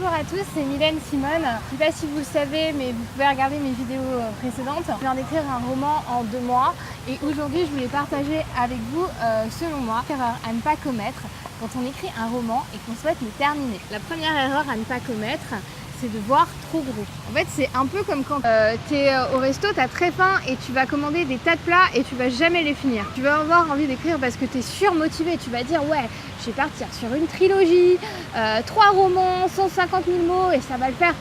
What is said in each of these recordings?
Bonjour à tous, c'est Mylène Simone. Je ne sais pas si vous le savez, mais vous pouvez regarder mes vidéos précédentes. Je viens d'écrire un roman en 2 mois et aujourd'hui je voulais partager avec vous, selon moi, l'erreur à ne pas commettre quand on écrit un roman et qu'on souhaite le terminer. La première erreur à ne pas commettre, c'est de voir trop gros. En fait, c'est un peu comme quand tu es au resto, tu as très faim et tu vas commander des tas de plats et tu vas jamais les finir. Tu vas avoir envie d'écrire parce que tu es surmotivé. Tu vas dire ouais, je vais partir sur une trilogie, 3 romans, 150 000 mots et ça va le faire.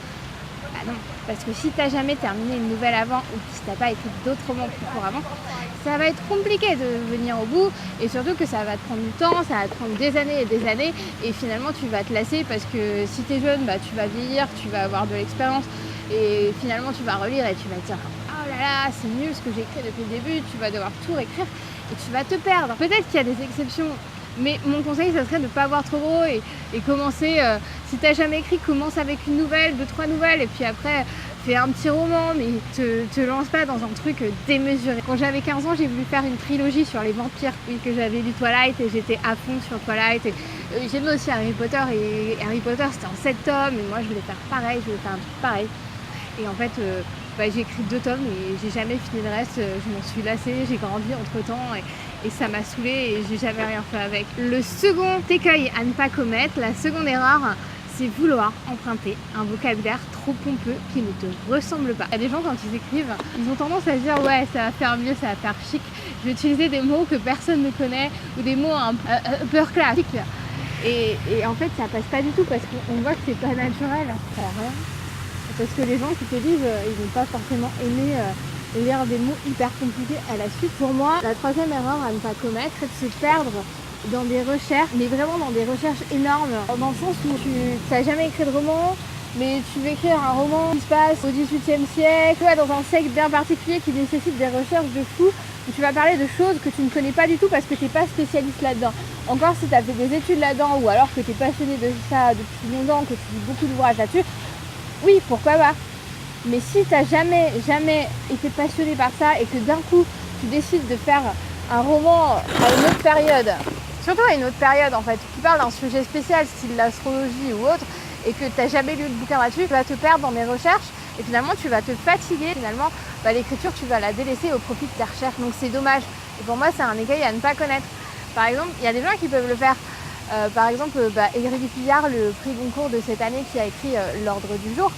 Bah non, parce que si tu n'as jamais terminé une nouvelle avant ou si tu n'as pas écrit d'autres romans plus courts avant, ça va être compliqué de venir au bout et surtout que ça va te prendre du temps, ça va te prendre des années et finalement tu vas te lasser parce que si tu es jeune, bah, tu vas vieillir, tu vas avoir de l'expérience et finalement tu vas relire et tu vas te dire oh là là, c'est nul ce que j'ai écrit depuis le début, tu vas devoir tout réécrire et tu vas te perdre. Peut-être qu'il y a des exceptions, mais mon conseil, ça serait de ne pas voir trop gros et commencer, si tu n'as jamais écrit, commence avec une nouvelle, 2-3 nouvelles, et puis après, fais un petit roman, mais te lance pas dans un truc démesuré. Quand j'avais 15 ans, j'ai voulu faire une trilogie sur les vampires, oui, que j'avais lu Twilight, et j'étais à fond sur Twilight, et j'aimais aussi Harry Potter, et Harry Potter, c'était en 7 tomes, et moi, je voulais faire pareil, je voulais faire un truc pareil. Et en fait, j'ai écrit 2 tomes et j'ai jamais fini le reste, je m'en suis lassée, j'ai grandi entre temps et ça m'a saoulée et j'ai jamais rien fait avec. Le second écueil à ne pas commettre, la seconde erreur, c'est vouloir emprunter un vocabulaire trop pompeux qui ne te ressemble pas. Il y a des gens quand ils écrivent, ils ont tendance à se dire ouais ça va faire mieux, ça va faire chic, je vais utiliser des mots que personne ne connaît ou des mots un peu classiques. Et en fait ça passe pas du tout parce qu'on voit que c'est pas naturel. Parce que les gens qui te lisent, ils vont pas forcément aimer lire des mots hyper compliqués à la suite. Pour moi, la troisième erreur à ne pas commettre, c'est de se perdre dans des recherches, mais vraiment dans des recherches énormes. Dans le sens où tu n'as jamais écrit de roman, mais tu veux écrire un roman qui se passe au XVIIIe siècle, dans un siècle bien particulier qui nécessite des recherches de fou, où tu vas parler de choses que tu ne connais pas du tout parce que tu n'es pas spécialiste là-dedans. Encore si tu as fait des études là-dedans, ou alors que tu es passionné de ça depuis longtemps, que tu lis beaucoup d'ouvrages là-dessus, oui, pourquoi pas. Mais si tu n'as jamais été passionné par ça et que d'un coup, tu décides de faire un roman à une autre période, surtout à une autre période en fait, qui parle d'un sujet spécial, style l'astrologie ou autre, et que tu n'as jamais lu de bouquin là-dessus, tu vas te perdre dans des recherches et finalement tu vas te fatiguer. Finalement, l'écriture, tu vas la délaisser au profit de tes recherches. Donc c'est dommage. Et pour moi, c'est un écueil à ne pas connaître. Par exemple, il y a des gens qui peuvent le faire. Par exemple, Éric Pillard, le prix Goncourt de cette année qui a écrit L'Ordre du jour,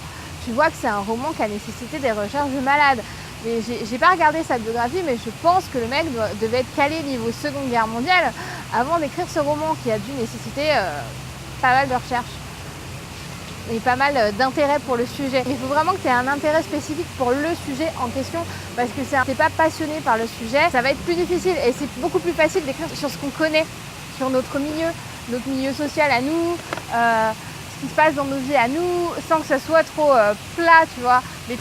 tu vois que c'est un roman qui a nécessité des recherches de malade. Mais j'ai pas regardé sa biographie, mais je pense que le mec devait être calé niveau Seconde Guerre mondiale avant d'écrire ce roman qui a dû nécessiter pas mal de recherches et pas mal d'intérêt pour le sujet. Il faut vraiment que tu aies un intérêt spécifique pour le sujet en question, parce que si tu n'es pas passionné par le sujet, ça va être plus difficile et c'est beaucoup plus facile d'écrire sur ce qu'on connaît, sur notre milieu social à nous, ce qui se passe dans nos vies à nous, sans que ça soit trop plat, tu vois. Mais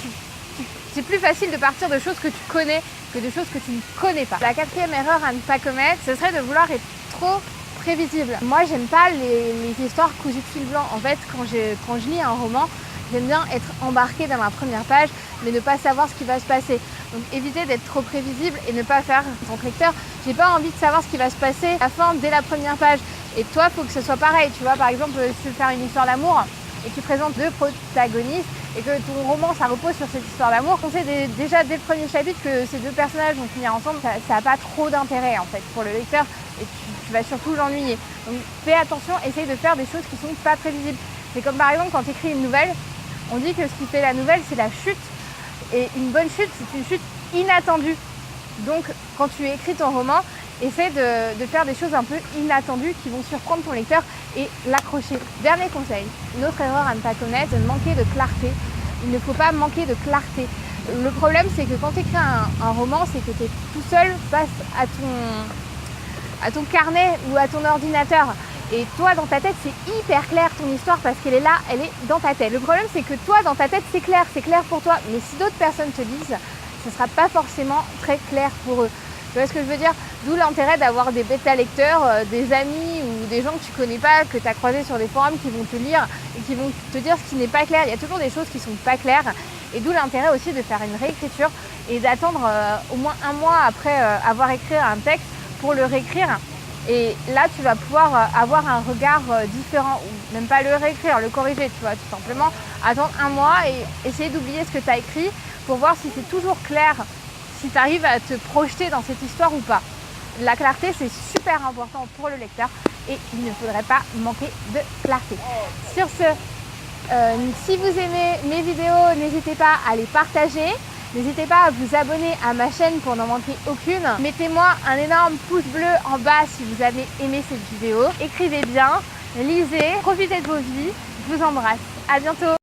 c'est plus facile de partir de choses que tu connais que de choses que tu ne connais pas. La quatrième erreur à ne pas commettre, ce serait de vouloir être trop prévisible. Moi, j'aime pas les histoires cousues de fil blanc. En fait, quand je lis un roman, j'aime bien être embarquée dans la première page, mais ne pas savoir ce qui va se passer. Donc éviter d'être trop prévisible et ne pas faire en tant que lecteur. J'ai pas envie de savoir ce qui va se passer à la fin dès la première page. Et toi, il faut que ce soit pareil. Tu vois, par exemple, si tu veux faire une histoire d'amour et que tu présentes 2 protagonistes et que ton roman, ça repose sur cette histoire d'amour, on sait déjà dès le premier chapitre que ces 2 personnages vont finir ensemble, ça n'a pas trop d'intérêt en fait pour le lecteur et tu vas surtout l'ennuyer. Donc fais attention, essaye de faire des choses qui sont pas prévisibles. C'est comme par exemple quand tu écris une nouvelle, on dit que ce qui fait la nouvelle, c'est la chute. Et une bonne chute, c'est une chute inattendue. Donc quand tu écris ton roman, essaie de faire des choses un peu inattendues qui vont surprendre ton lecteur et l'accrocher. Dernier conseil, une autre erreur à ne pas commettre, c'est de manquer de clarté. Il ne faut pas manquer de clarté. Le problème, c'est que quand tu écris un roman, c'est que tu es tout seul face à ton carnet ou à ton ordinateur. Et toi, dans ta tête, c'est hyper clair ton histoire parce qu'elle est là, elle est dans ta tête. Le problème, c'est que toi, dans ta tête, c'est clair pour toi. Mais si d'autres personnes te lisent, ce ne sera pas forcément très clair pour eux. Tu vois ce que je veux dire? D'où l'intérêt d'avoir des bêta-lecteurs, des amis ou des gens que tu connais pas, que tu as croisés sur des forums qui vont te lire et qui vont te dire ce qui n'est pas clair. Il y a toujours des choses qui sont pas claires. Et d'où l'intérêt aussi de faire une réécriture et d'attendre au moins 1 mois après avoir écrit un texte pour le réécrire Et là, tu vas pouvoir avoir un regard différent, ou même pas le réécrire, le corriger, tu vois, tout simplement. Attendre un mois et essayer d'oublier ce que tu as écrit pour voir si c'est toujours clair, si tu arrives à te projeter dans cette histoire ou pas. La clarté, c'est super important pour le lecteur et il ne faudrait pas manquer de clarté. Sur ce, si vous aimez mes vidéos, n'hésitez pas à les partager. N'hésitez pas à vous abonner à ma chaîne pour n'en manquer aucune. Mettez-moi un énorme pouce bleu en bas si vous avez aimé cette vidéo. Écrivez bien, lisez, profitez de vos vies. Je vous embrasse. À bientôt.